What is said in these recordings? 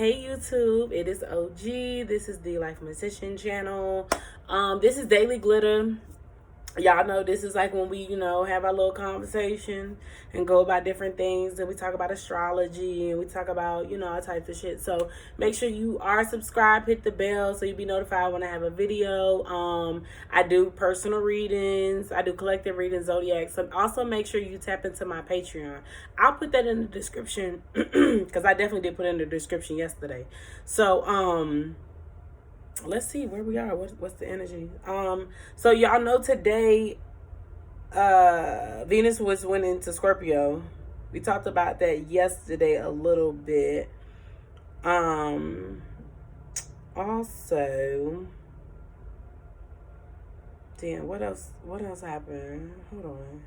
Hey YouTube, it is OG. This is the Lifematician channel. This is Daily Glitter. Y'all know this is like when we, have our little conversation and go about different things, and we talk about astrology and we talk about, all types of shit. So make sure you are subscribed, hit the bell so you'll be notified when I have a video. I do personal readings, I do collective readings, Zodiacs. So also make sure you tap into my Patreon. I'll put that in the description because I definitely did put it in the description yesterday. So let's see where we are. What's the energy? So y'all know today Venus went into Scorpio. We talked about that yesterday a little bit. Also, damn, what else happened? Hold on.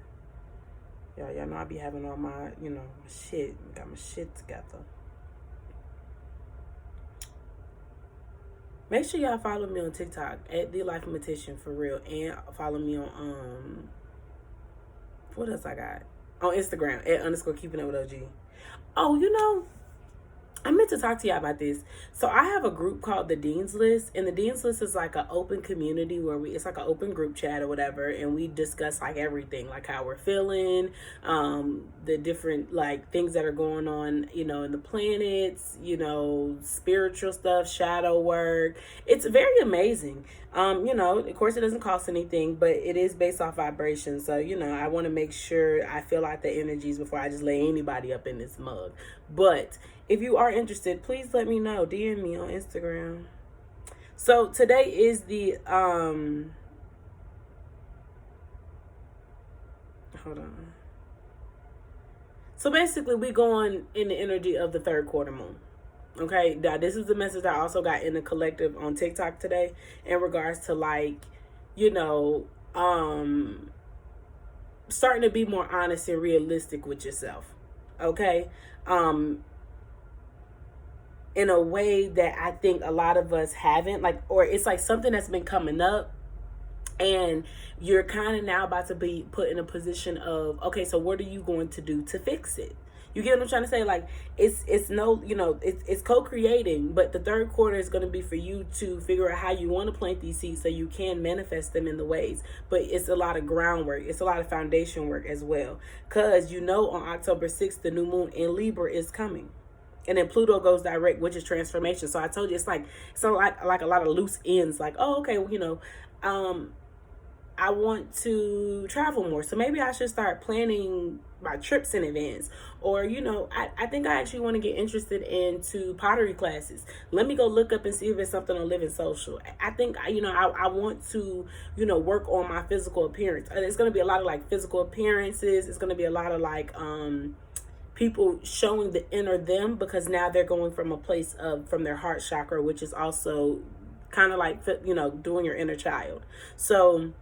Y'all know I be having all my, shit. Got my shit together. Make sure y'all follow me on TikTok at The Lifematician for real. And follow me on, what else I got? On Instagram at _keeping it with OG. Oh, I meant to talk to y'all about this. So I have a group called the Dean's List, and the Dean's List is like an open community where it's like an open group chat or whatever, and we discuss like everything, like how we're feeling, the different like things that are going on, in the planets, spiritual stuff, shadow work. It's very amazing. Of course it doesn't cost anything, but it is based off vibration. So, I want to make sure I feel out the energies before I just lay anybody up in this mug. But if you are interested, please let me know. DM me on Instagram. So today is the hold on. So basically we going in the energy of the third quarter moon. Okay, now this is the message I also got in the collective on TikTok today in regards to like, starting to be more honest and realistic with yourself. Okay. In a way that I think a lot of us haven't, or it's like something that's been coming up and you're kind of now about to be put in a position of, okay, so what are you going to do to fix it? You get what I'm trying to say? Like, it's co-creating, but the third quarter is going to be for you to figure out how you want to plant these seeds so you can manifest them in the ways. But it's a lot of groundwork. It's a lot of foundation work as well. Because, on October 6th, the new moon in Libra is coming. And then Pluto goes direct, which is transformation. So I told you, it's like a lot of loose ends. Like, oh, okay, I want to travel more. So maybe I should start planning my trips in advance. Or, I think I actually want to get interested into pottery classes. Let me go look up and see if it's something on Living Social. I think, I want to, work on my physical appearance. It's going to be a lot of like physical appearances. It's going to be a lot of like, people showing the inner them, because now they're going from a place from their heart chakra, which is also kind of like, doing your inner child. So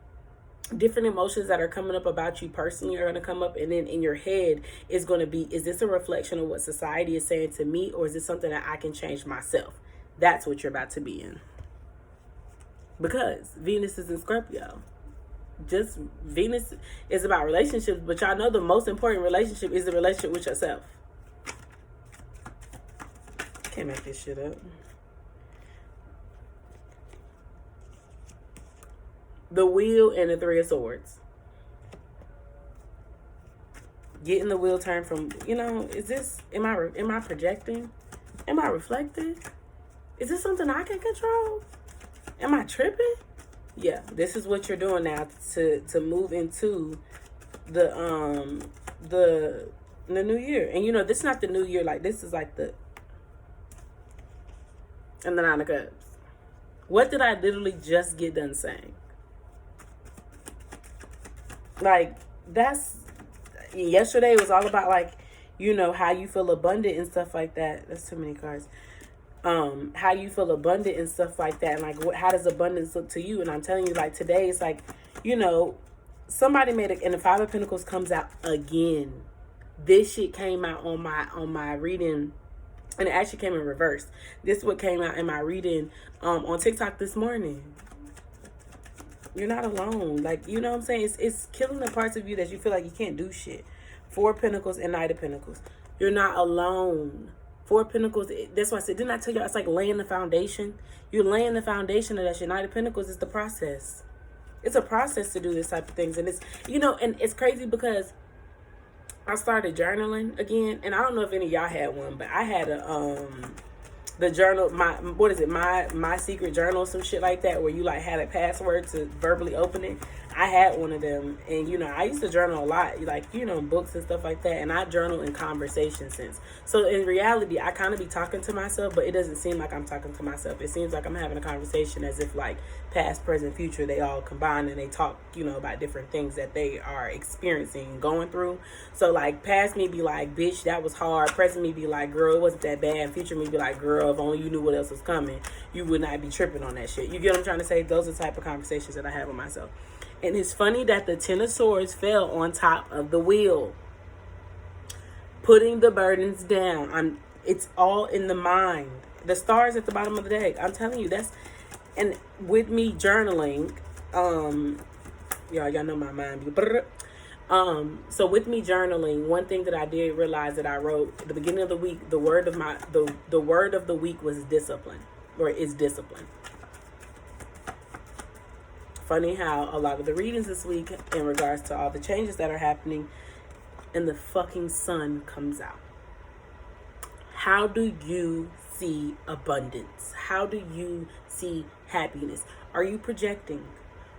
different emotions that are coming up about you personally are going to come up, and then in your head is going to be, is this a reflection of what society is saying to me, or is this something that I can change myself? That's what you're about to be in, because Venus is in Scorpio. Just Venus is about relationships, but y'all know the most important relationship is the relationship with yourself. Can't make this shit up. The Wheel and the Three of Swords. Getting the wheel turned from, is this, am I projecting? Am I reflecting? Is this something I can control? Am I tripping? Yeah, this is what you're doing now to move into the new year. And this is not the new year, like this is like the Nine of Cups. What did I literally just get done saying? Like, yesterday was all about like, how you feel abundant and stuff like that. That's too many cards. How you feel abundant and stuff like that, and like how does abundance look to you? And I'm telling you, like today, it's like, somebody made it, and the Five of Pentacles comes out again. This shit came out on my reading, and it actually came in reverse. This is what came out in my reading on TikTok this morning. You're not alone. Like, you know what I'm saying? It's killing the parts of you that you feel like you can't do shit. Four of Pentacles and Knight of Pentacles. You're not alone. Four of Pentacles, that's why I said, didn't I tell you, it's like laying the foundation. You're laying the foundation of that shit. Knight of Pentacles is the process. It's a process to do this type of things. And it's, you know, and it's crazy because I started journaling again. And I don't know if any of y'all had one, but I had the journal, my secret journal, some shit like that, where you like had a password to verbally open it. I had one of them, and you know, I used to journal a lot, like, you know, books and stuff like that, and I journal in conversation sense. So in reality, I kind of be talking to myself, but it doesn't seem like I'm talking to myself. It seems like I'm having a conversation, as if like past, present, future, they all combine, and they talk, you know, about different things that they are experiencing and going through. So like past me be like, bitch, that was hard. Present me be like, girl, it wasn't that bad. Future me be like, girl, if only you knew what else was coming, you would not be tripping on that shit. You get what I'm trying to say? Those are the type of conversations that I have with myself. And it's funny that the Ten of Swords fell on top of the wheel. Putting the burdens down. It's all in the mind. The stars at the bottom of the deck. I'm telling you, that's... And with me journaling, y'all know my mind. So with me journaling, one thing that I did realize that I wrote at the beginning of the week, the word of the week was discipline, or is discipline. Funny how a lot of the readings this week in regards to all the changes that are happening, and the fucking sun comes out. How do you see abundance? How do you see happiness? Are you projecting?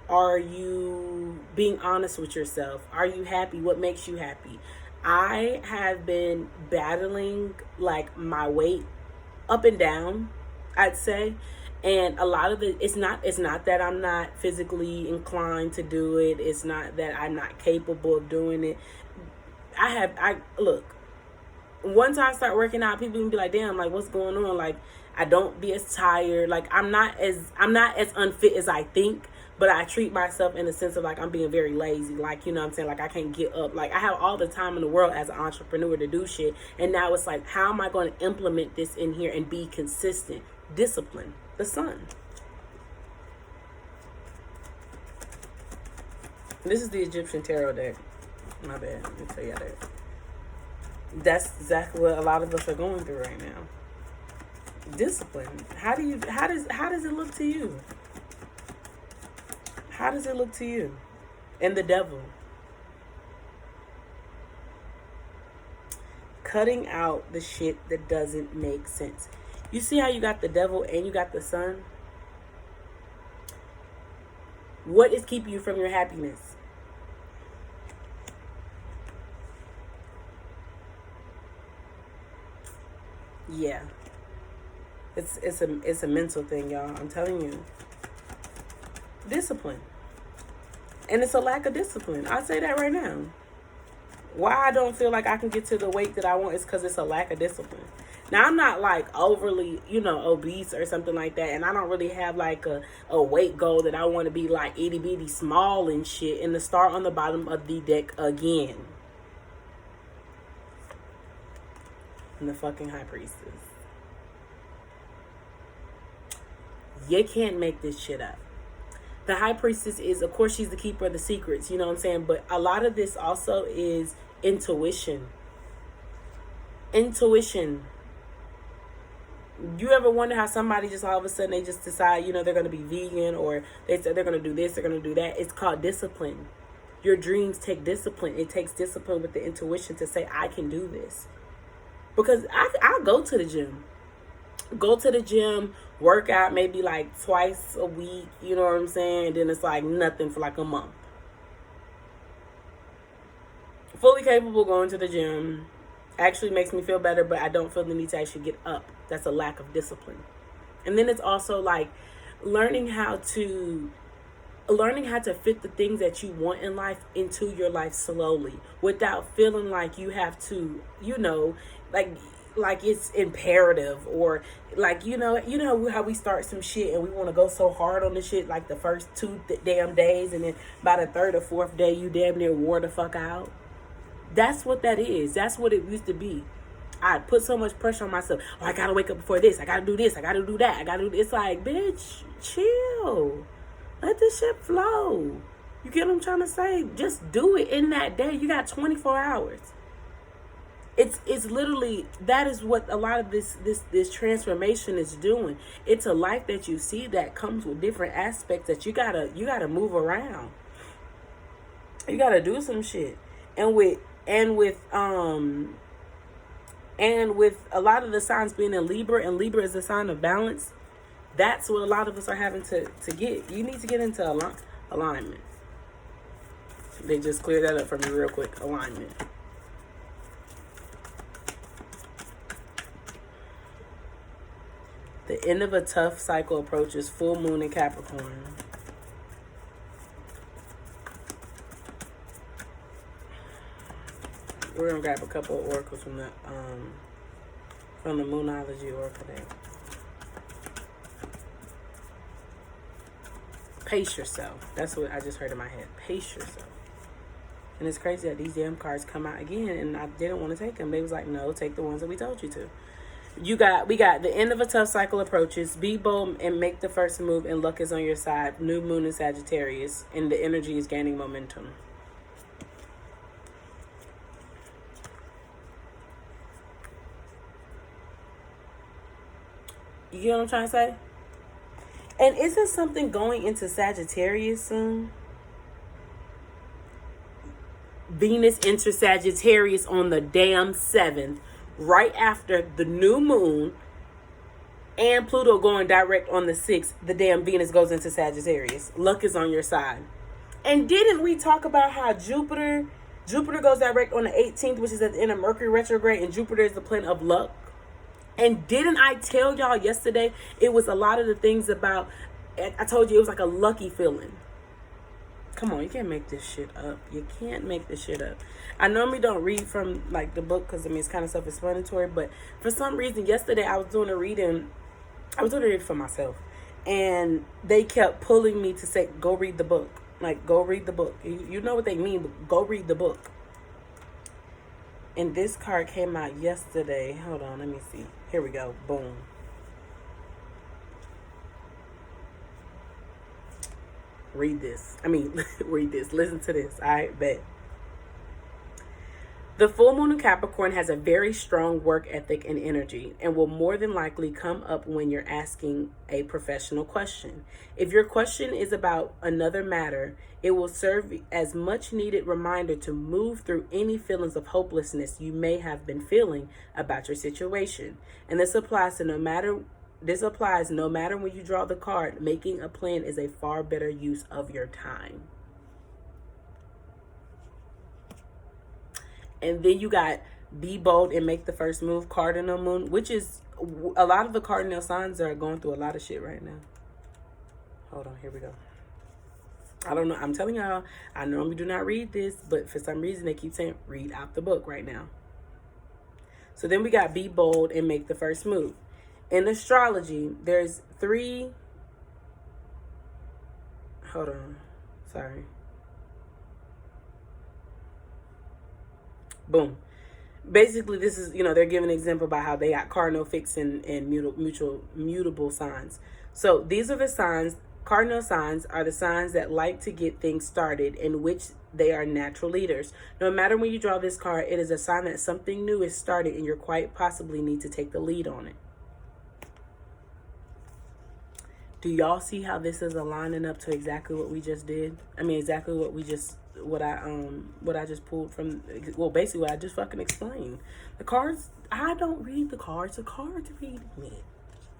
Are you being honest with yourself? Are you happy? What makes you happy? I have been battling like my weight up and down, I'd say. And a lot of it's not that I'm not physically inclined to do it. It's not that I'm not capable of doing it. Look, once I start working out, people can be like, damn, like, what's going on? Like, I don't be as tired. Like, I'm not as unfit as I think, but I treat myself in the sense of like, I'm being very lazy. Like, you know what I'm saying? Like, I can't get up. Like, I have all the time in the world as an entrepreneur to do shit. And now it's like, how am I going to implement this in here and be consistent? Discipline. The sun. This is the Egyptian tarot deck. My bad. Let me tell y'all that. That's exactly what a lot of us are going through right now. Discipline. How does it look to you? How does it look to you? And the devil. Cutting out the shit that doesn't make sense. You see how you got the devil and you got the sun? What is keeping you from your happiness? Yeah. It's a mental thing, y'all. I'm telling you. Discipline. And it's a lack of discipline. I'll say that right now. Why I don't feel like I can get to the weight that I want is because it's a lack of discipline. Now, I'm not like overly, you know, obese or something like that. And I don't really have like a weight goal that I want to be like itty bitty small and shit. And the star on the bottom of the deck again. And the fucking High Priestess. You can't make this shit up. The High Priestess is, of course, she's the keeper of the secrets. You know what I'm saying? But a lot of this also is intuition. Intuition. You ever wonder how somebody just all of a sudden they just decide, you know, they're going to be vegan, or they said they're going to do this, they're going to do that? It's called discipline. Your dreams take discipline. It takes discipline with the intuition to say, I can do this. Because I'll go to the gym. Go to the gym, work out maybe like twice a week, you know what I'm saying? And then it's like nothing for like a month. Fully capable going to the gym. Actually makes me feel better, but I don't feel the need to actually get up. That's a lack of discipline. And then it's also like learning how to fit the things that you want in life into your life slowly, without feeling like you have to, you know, like it's imperative, or like, you know how we start some shit and we want to go so hard on the shit like the first 2 damn days, and then by the 3rd or 4th day you damn near wore the fuck out. That's what that is. That's what it used to be. I put so much pressure on myself. Oh, I gotta wake up before this. I gotta do this. I gotta do that. It's like, bitch, chill. Let this shit flow. You get what I'm trying to say? Just do it in that day. You got 24 hours. It's literally, that is what a lot of this transformation is doing. It's a life that you see that comes with different aspects that you gotta move around. You gotta do some shit. And with and with um and with a lot of the signs being in Libra, and Libra is a sign of balance, that's what a lot of us are having to get. You need to get into alignment. They just cleared that up for me real quick. Alignment. The end of a tough cycle approaches. Full moon in Capricorn. We're gonna grab a couple of oracles from the Moonology Oracle deck. Pace yourself. That's what I just heard in my head. Pace yourself. And it's crazy that these damn cards come out again, and I didn't want to take them. They was like, no, take the ones that we told you to. We got the end of a tough cycle approaches. Be bold and make the first move, and luck is on your side. New moon in Sagittarius, and the energy is gaining momentum. You know what I'm trying to say? And isn't something going into Sagittarius soon? Venus enters Sagittarius on the damn 7th, right after the new moon, and Pluto going direct on the 6th. The damn Venus goes into Sagittarius. Luck is on your side. And didn't we talk about how Jupiter goes direct on the 18th, which is at the end of Mercury retrograde, and Jupiter is the planet of luck? And didn't I tell y'all yesterday, it was a lot of the things about, I told you it was like a lucky feeling. Come on, you can't make this shit up. You can't make this shit up. I normally don't read from like the book because I mean it's kind of self-explanatory, but for some reason yesterday I was doing a reading for myself, and they kept pulling me to say, go read the book. Like, go read the book. You know what they mean, but go read the book. And this card came out yesterday. Hold on, let me see. Here we go. Boom. Read this. Read this. Listen to this. I bet. The full moon in Capricorn has a very strong work ethic and energy, and will more than likely come up when you're asking a professional question. If your question is about another matter, it will serve as much needed reminder to move through any feelings of hopelessness you may have been feeling about your situation. And this applies no matter when you draw the card. Making a plan is a far better use of your time. And then you got be bold and make the first move, cardinal moon, which is a lot of the cardinal signs are going through a lot of shit right now. Hold on, here we go. I don't know. I'm telling y'all, I normally do not read this, but for some reason they keep saying read out the book right now. So then we got be bold and make the first move. In astrology, there's 3. Hold on. Sorry. Boom. Basically, this is, they're giving an example about how they got cardinal, fixed, and mutable signs. So these are the signs. Cardinal signs are the signs that like to get things started, in which they are natural leaders. No matter when you draw this card, it is a sign that something new is started and you quite possibly need to take the lead on it. Do y'all see how this is aligning up to exactly what we just did? Exactly what I just pulled from, basically what I just fucking explained. The cards, I don't read the cards. The cards read me.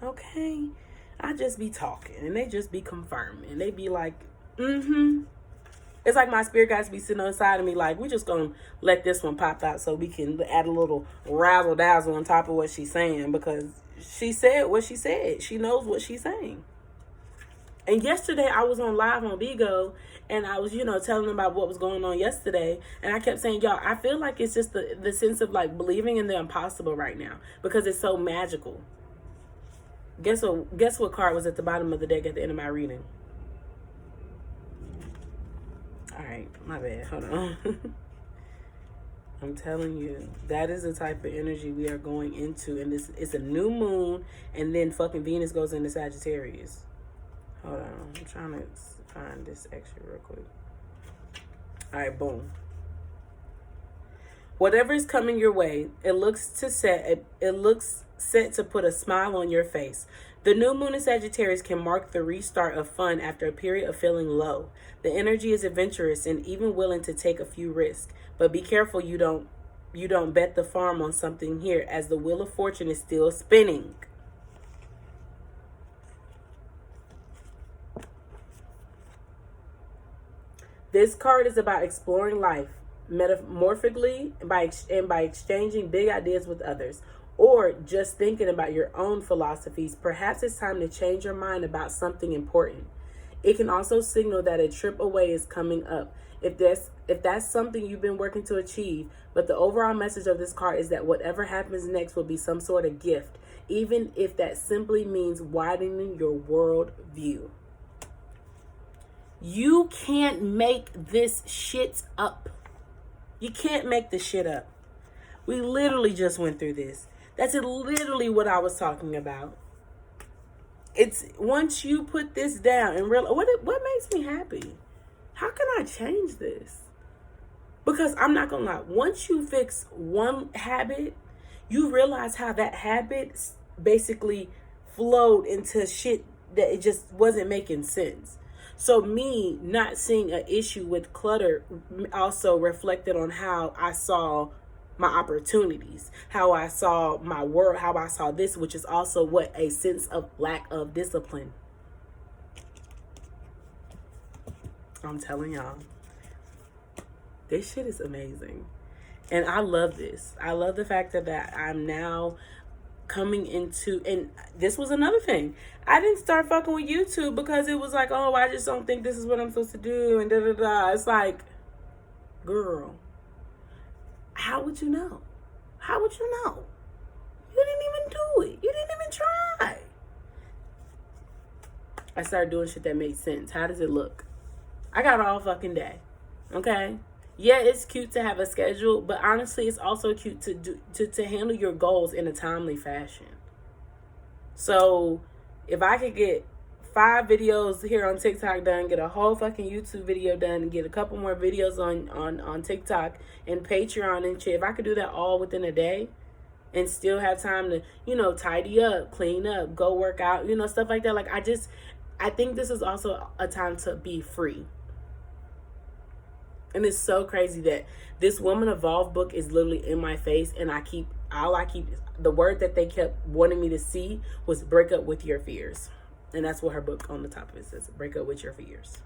Okay? I just be talking, and they just be confirming. And they be like, It's like my spirit guys be sitting on the side of me like, we just gonna let this one pop out so we can add a little razzle dazzle on top of what she's saying, because she said what she said. She knows what she's saying. And yesterday I was on live on Bigo, and I was, telling them about what was going on yesterday. And I kept saying, y'all, I feel like it's just the sense of like believing in the impossible right now, because it's so magical. Guess what card was at the bottom of the deck at the end of my reading? All right, my bad. Hold on. I'm telling you, that is the type of energy we are going into. And it's a new moon, and then fucking Venus goes into Sagittarius. Hold on. I'm trying to find this extra real quick. All right, boom. Whatever is coming your way, it looks set to put a smile on your face. The new moon in Sagittarius can mark the restart of fun after a period of feeling low. The energy is adventurous and even willing to take a few risks, but be careful you don't bet the farm on something here, as the wheel of fortune is still spinning. This card is about exploring life metamorphically by exchanging big ideas with others, or just thinking about your own philosophies. Perhaps it's time to change your mind about something important. It can also signal that a trip away is coming up, if that's something you've been working to achieve. But the overall message of this card is that whatever happens next will be some sort of gift, even if that simply means widening your world view. You can't make this shit up. You can't make this shit up. We literally just went through this. That's literally what I was talking about. It's once you put this down and realize what makes me happy. How can I change this? Because I'm not gonna lie. Once you fix one habit, you realize how that habit basically flowed into shit that it just wasn't making sense. So me not seeing an issue with clutter also reflected on how I saw my opportunities, how I saw my world, how I saw this, which is also what a sense of lack of discipline. I'm telling y'all, this shit is amazing. And I love this. I love the fact that I'm now coming into, and this was another thing. I didn't start fucking with YouTube because it was like, oh, I just don't think this is what I'm supposed to do, and da-da-da. It's like, girl, how would you know? How would you know? You didn't even do it. You didn't even try. I started doing shit that made sense. How does it look? I got all fucking day. Okay? Yeah, it's cute to have a schedule, but honestly, it's also cute to handle your goals in a timely fashion. So, if I could get 5 videos here on TikTok done, get a whole fucking YouTube video done, and get a couple more videos on TikTok and Patreon and shit, if I could do that all within a day and still have time to, tidy up, clean up, go work out, stuff like that. Like, I think this is also a time to be free. And it's so crazy that this Woman Evolve book is literally in my face, and the word that they kept wanting me to see was break up with your fears. And that's what her book on the top of it says, break up with your fears.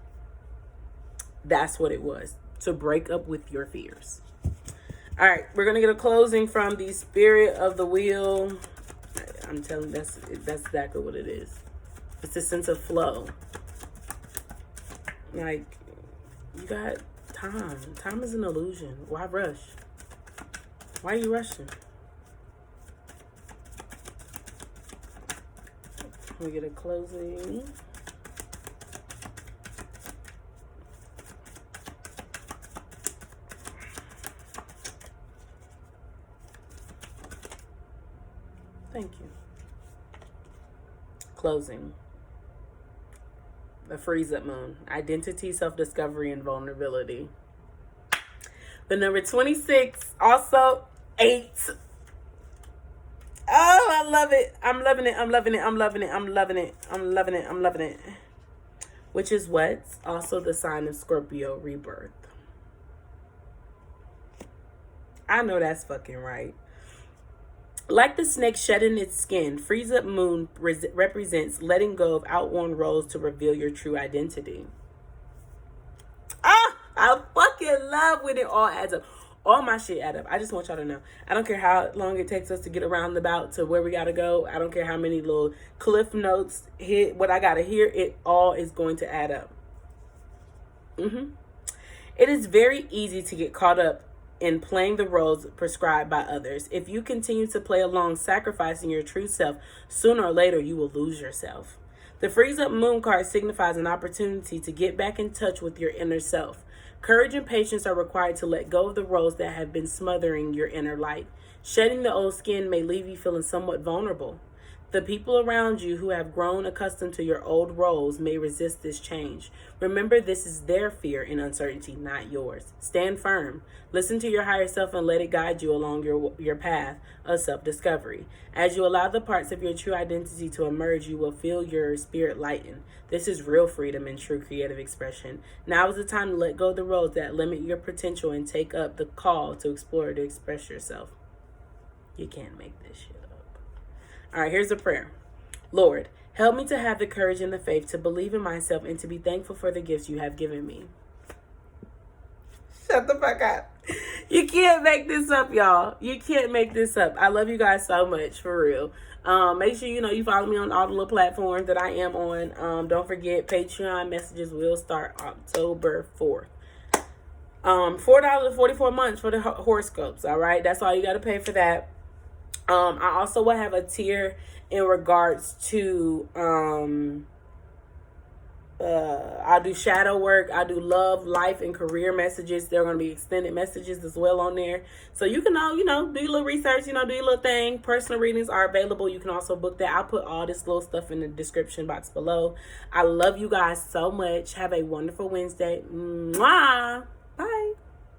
That's what it was, to break up with your fears. All right, we're going to get a closing from the Spirit of the Wheel. I'm telling you, that's exactly what it is. It's a sense of flow. Like, you got time. Time is an illusion. Why rush? Why are you rushing? We get a closing. Thank you. Closing. The freeze up moon. Identity, self-discovery, and vulnerability. The number 26, also 8. Oh, I love it. I'm loving it. I'm loving it. I'm loving it. I'm loving it. I'm loving it. I'm loving it. Which is what's also the sign of Scorpio rebirth. I know that's fucking right. Like the snake shedding its skin, freeze up moon represents letting go of outworn roles to reveal your true identity. I fucking love when it all adds up. All my shit add up. I just want y'all to know. I don't care how long it takes us to get around about to where we gotta go. I don't care how many little cliff notes hit what I gotta hear. It all is going to add up. It is very easy to get caught up in playing the roles prescribed by others. If you continue to play along, sacrificing your true self, sooner or later you will lose yourself. The freeze up moon card signifies an opportunity to get back in touch with your inner self. Courage and patience are required to let go of the roles that have been smothering your inner light. Shedding the old skin may leave you feeling somewhat vulnerable. The people around you who have grown accustomed to your old roles may resist this change. Remember, this is their fear and uncertainty, not yours. Stand firm. Listen to your higher self and let it guide you along your path of self-discovery. As you allow the parts of your true identity to emerge, you will feel your spirit lighten. This is real freedom and true creative expression. Now is the time to let go of the roles that limit your potential and take up the call to explore, to express yourself. You can't make this shit up. All right, here's a prayer. Lord, help me to have the courage and the faith to believe in myself and to be thankful for the gifts you have given me. Shut the fuck up. You can't make this up, y'all. You can't make this up. I love you guys so much, for real. Make sure, you follow me on all the little platforms that I am on. Don't forget, Patreon messages will start October 4th. $4 44 months for the horoscopes, all right? That's all you got to pay for that. I also will have a tier in regards to, I do shadow work. I do love, life, and career messages. There are going to be extended messages as well on there. So you can all, do your little research, do your little thing. Personal readings are available. You can also book that. I'll put all this little stuff in the description box below. I love you guys so much. Have a wonderful Wednesday. Mwah!